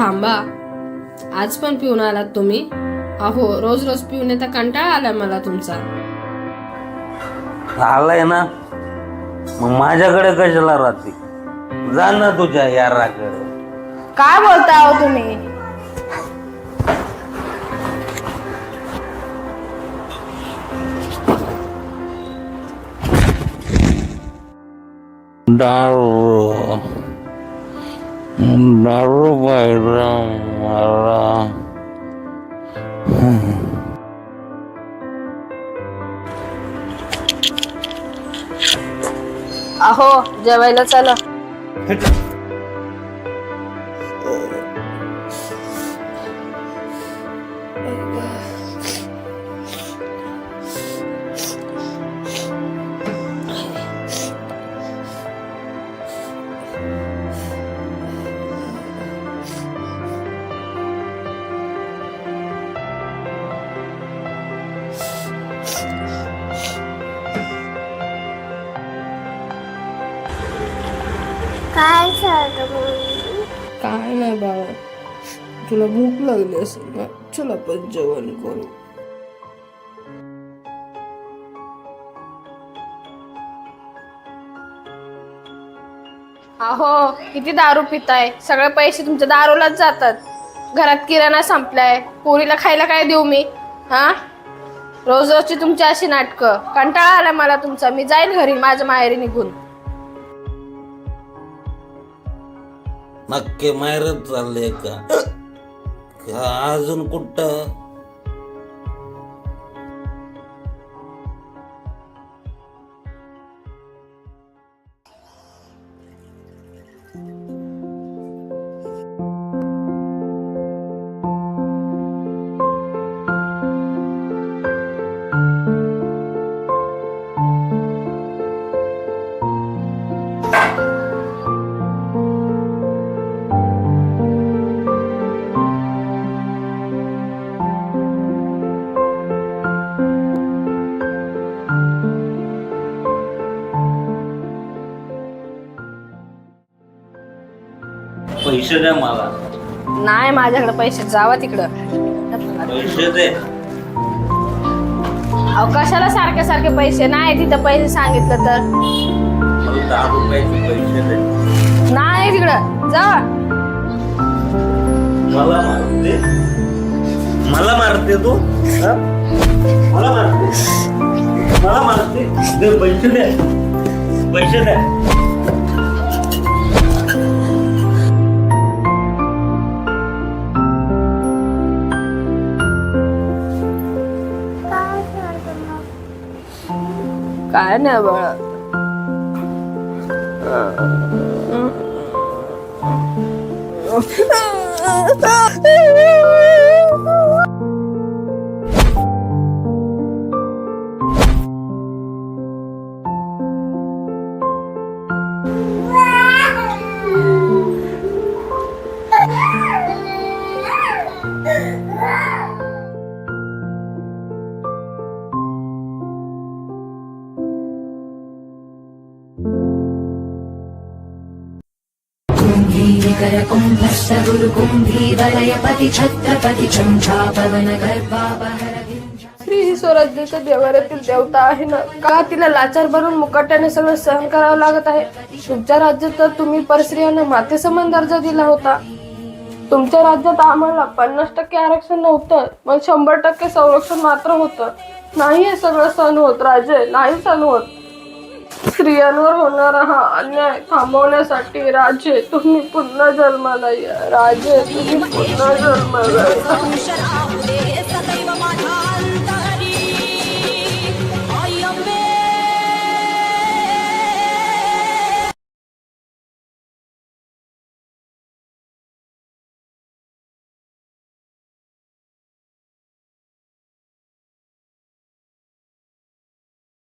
थांबा, आज पण पिऊन आलात तुम्ही? अहो, रोज रोज पिऊन येता कंटाळा आलाय मला तुमचा. आलाय ना, मग माझ्याकडे कशाला राहते? जा ना तुझ्या याराकडे. काय बोलताय हो तुम्ही? दारू दारू पाहिजे मला. अहो, जेवायला चला. काय झालं मम्मी? काय नाही बाळा, तुला भूक लागली असेल ना, चल आपण जेवण करू. अहो, किती दारू पिताय? सगळे पैसे तुमच्या दारूलाच जातात. घरात किराणा संपलाय, पोरीला खायला काय देऊ मी? हा, रोज रोजची तुमची अशी नाटकं. कंटाळा आला मला तुमचा. मी जाईन घरी माझ्या माहेरी निघून. नक्की माहेरच चालले का अजून कुठं? पैसे द्या मला. नाही माझ्याकडे पैसे. जावा तिकडं. पैसे दे. अहो, कशाला सारखे सारखे पैसे? नाही तिथं पैसे सांगितलं तर. मला 10 रुपयाचे पैसे दे. नाही तिकडं जा. मला मारते, मला मारते तू? हा? मला मारते, मला मारते. दे पैसे दे, पैसे दे. काय नाही बाळा. स्त्री ही स्वराज्याच्या देवाऱ्यातील देवता आहे ना, का तिला लाचार बनून मुकाट्याने सगळं सहन करावं लागत आहे? तुमच्या राज्यात तर तुम्ही परस्त्रियांना माते समान दर्जा दिला होता. तुमच्या राज्यात आम्हाला 50% आरक्षण नव्हतं, मग 100% संरक्षण मात्र होतं. नाही हे सगळं सहन होत राजे, नाही सहन होत. स्त्रियांवर होणारा हा अन्याय थांबवण्यासाठी राजे तुम्ही पुन्हा जन्माला या. राजे तुम्ही पुन्हा जन्माला या.